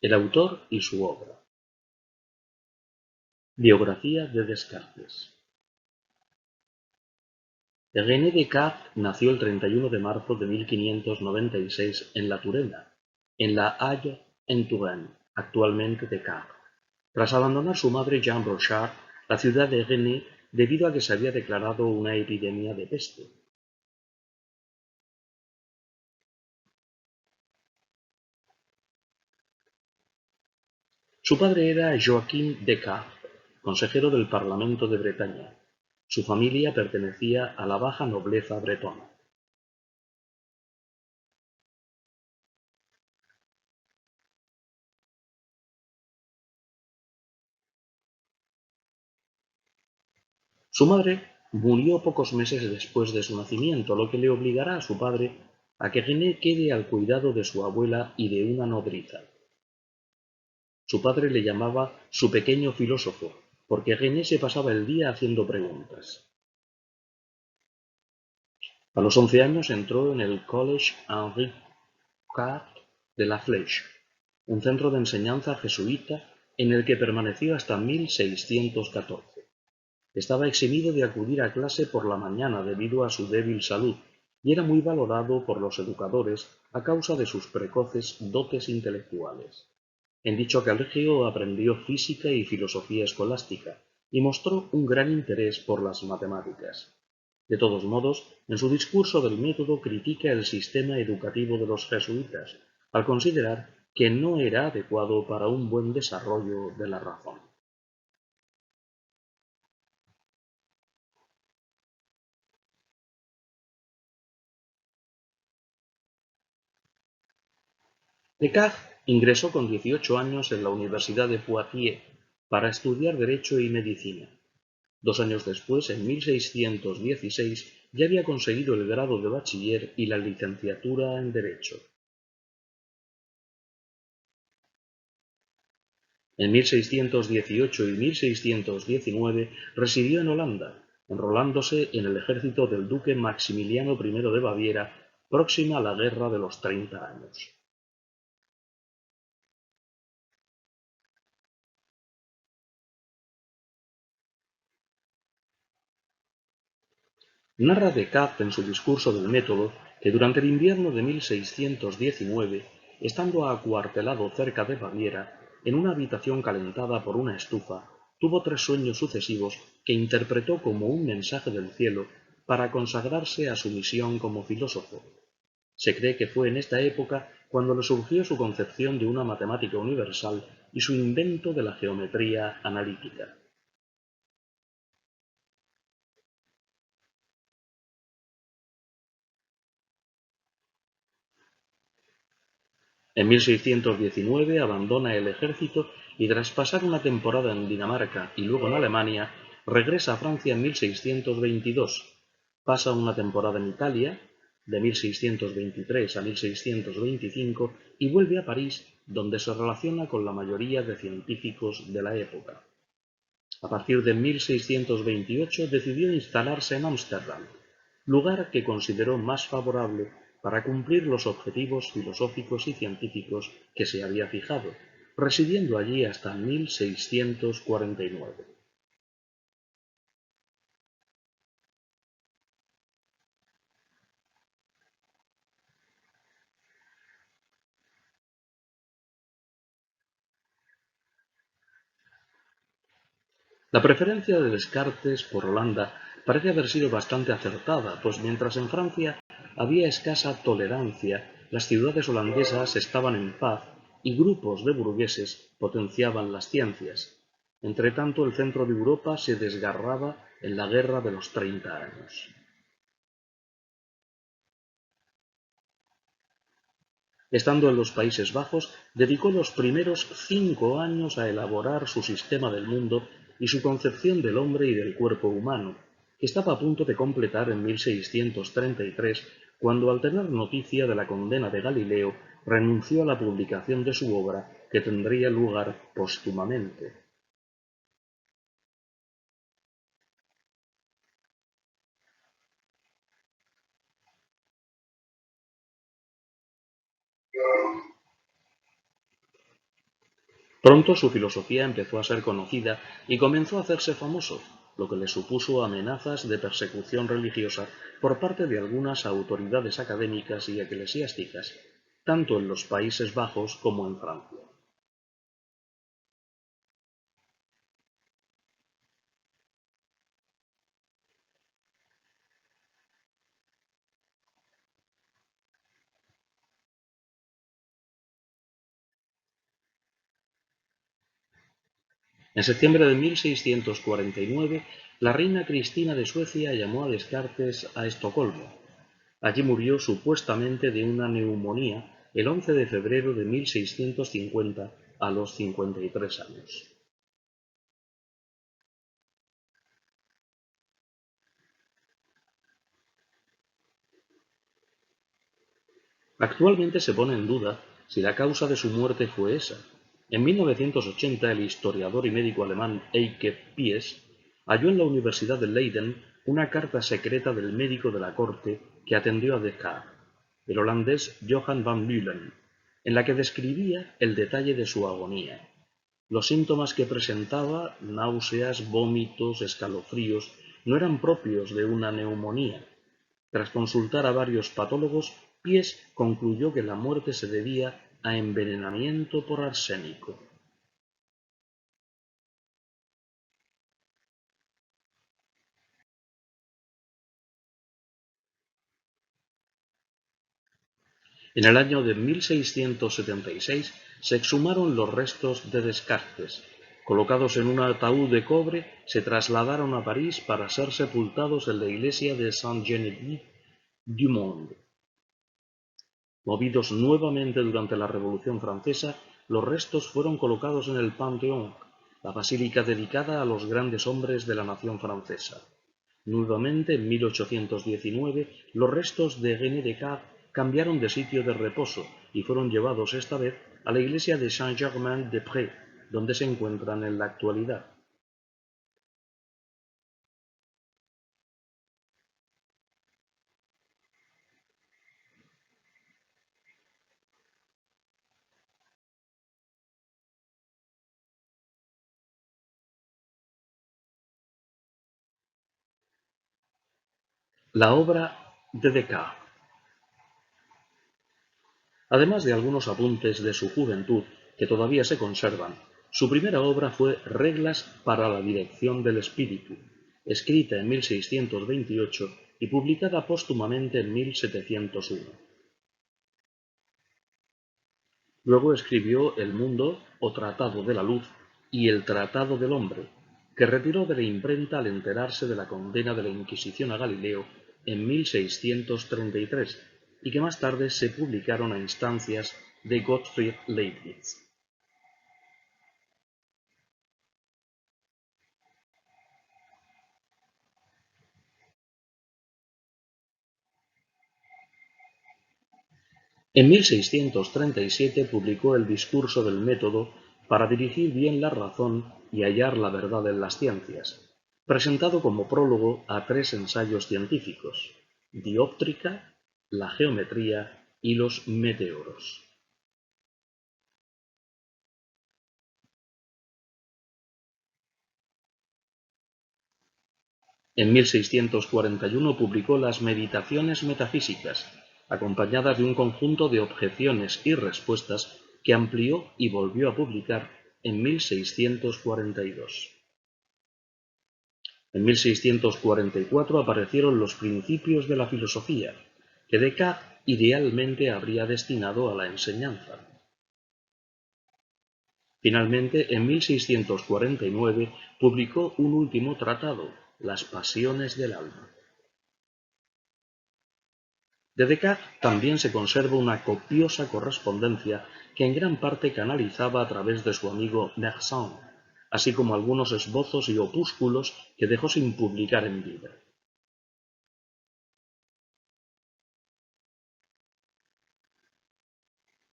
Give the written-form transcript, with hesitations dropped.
El autor y su obra. Biografía de Descartes. René Descartes nació el 31 de marzo de 1596 en La Turena, en la Haye-en-Touraine, actualmente Descartes, tras abandonar su madre Jean Brochard la ciudad de Rennes debido a que se había declarado una epidemia de peste. Su padre era Joachim Descartes, consejero del Parlamento de Bretaña. Su familia pertenecía a la baja nobleza bretona. Su madre murió pocos meses después de su nacimiento, lo que le obligará a su padre a que René quede al cuidado de su abuela y de una nodriza. Su padre le llamaba su pequeño filósofo, porque René se pasaba el día haciendo preguntas. A los 11 años entró en el Collège Henri IV de La Flèche, un centro de enseñanza jesuita en el que permaneció hasta 1614. Estaba eximido de acudir a clase por la mañana debido a su débil salud y era muy valorado por los educadores a causa de sus precoces dotes intelectuales. En dicho colegio aprendió física y filosofía escolástica y mostró un gran interés por las matemáticas. De todos modos, en su discurso del método critica el sistema educativo de los jesuitas, al considerar que no era adecuado para un buen desarrollo de la razón. Descartes ingresó con 18 años en la Universidad de Poitiers para estudiar Derecho y Medicina. 2 años después, en 1616, ya había conseguido el grado de bachiller y la licenciatura en Derecho. En 1618 y 1619 residió en Holanda, enrolándose en el ejército del duque Maximiliano I de Baviera, próxima a la Guerra de los 30 años. Narra Descartes en su discurso del método que durante el invierno de 1619, estando acuartelado cerca de Baviera, en una habitación calentada por una estufa, tuvo 3 sueños sucesivos que interpretó como un mensaje del cielo para consagrarse a su misión como filósofo. Se cree que fue en esta época cuando le surgió su concepción de una matemática universal y su invento de la geometría analítica. En 1619 abandona el ejército y tras pasar una temporada en Dinamarca y luego en Alemania, regresa a Francia en 1622. Pasa una temporada en Italia, de 1623 a 1625, y vuelve a París, donde se relaciona con la mayoría de científicos de la época. A partir de 1628 decidió instalarse en Ámsterdam, lugar que consideró más favorable para cumplir los objetivos filosóficos y científicos que se había fijado, residiendo allí hasta 1649. La preferencia de Descartes por Holanda parece haber sido bastante acertada, pues mientras en Francia había escasa tolerancia, las ciudades holandesas estaban en paz y grupos de burgueses potenciaban las ciencias. Entretanto, el centro de Europa se desgarraba en la Guerra de los 30 años. Estando en los Países Bajos, dedicó los primeros 5 años a elaborar su sistema del mundo y su concepción del hombre y del cuerpo humano, que estaba a punto de completar en 1633, cuando al tener noticia de la condena de Galileo, renunció a la publicación de su obra, que tendría lugar póstumamente. Pronto su filosofía empezó a ser conocida y comenzó a hacerse famoso, lo que le supuso amenazas de persecución religiosa por parte de algunas autoridades académicas y eclesiásticas, tanto en los Países Bajos como en Francia. En septiembre de 1649, la reina Cristina de Suecia llamó a Descartes a Estocolmo. Allí murió supuestamente de una neumonía el 11 de febrero de 1650 a los 53 años. Actualmente se pone en duda si la causa de su muerte fue esa. En 1980, el historiador y médico alemán Eike Pies halló en la Universidad de Leiden una carta secreta del médico de la corte que atendió a Descartes, el holandés Johan van Meulen, en la que describía el detalle de su agonía. Los síntomas que presentaba, náuseas, vómitos, escalofríos, no eran propios de una neumonía. Tras consultar a varios patólogos, Pies concluyó que la muerte se debía a envenenamiento por arsénico. En el año de 1676 se exhumaron los restos de Descartes. Colocados en un ataúd de cobre, se trasladaron a París para ser sepultados en la iglesia de Saint-Geneviève-du-Monde. Movidos nuevamente durante la Revolución Francesa, los restos fueron colocados en el Panthéon, la basílica dedicada a los grandes hombres de la nación francesa. Nuevamente, en 1819, los restos de René Descartes cambiaron de sitio de reposo y fueron llevados esta vez a la iglesia de Saint-Germain-des-Prés, donde se encuentran en la actualidad. La obra de Descartes. Además de algunos apuntes de su juventud que todavía se conservan, su primera obra fue Reglas para la dirección del espíritu, escrita en 1628 y publicada póstumamente en 1701. Luego escribió El Mundo o Tratado de la Luz y El Tratado del Hombre, que retiró de la imprenta al enterarse de la condena de la Inquisición a Galileo en 1633 y que más tarde se publicaron a instancias de Gottfried Leibniz. En 1637 publicó el Discurso del Método para dirigir bien la razón y hallar la verdad en las ciencias, presentado como prólogo a 3 ensayos científicos: Dióptrica, la geometría y los meteoros. En 1641 publicó las Meditaciones metafísicas, acompañadas de un conjunto de objeciones y respuestas que amplió y volvió a publicar en 1642. En 1644 aparecieron los Principios de la filosofía, que Descartes idealmente habría destinado a la enseñanza. Finalmente, en 1649 publicó un último tratado, Las pasiones del alma. De Descartes también se conserva una copiosa correspondencia que en gran parte canalizaba a través de su amigo Mersenne, así como algunos esbozos y opúsculos que dejó sin publicar en vida.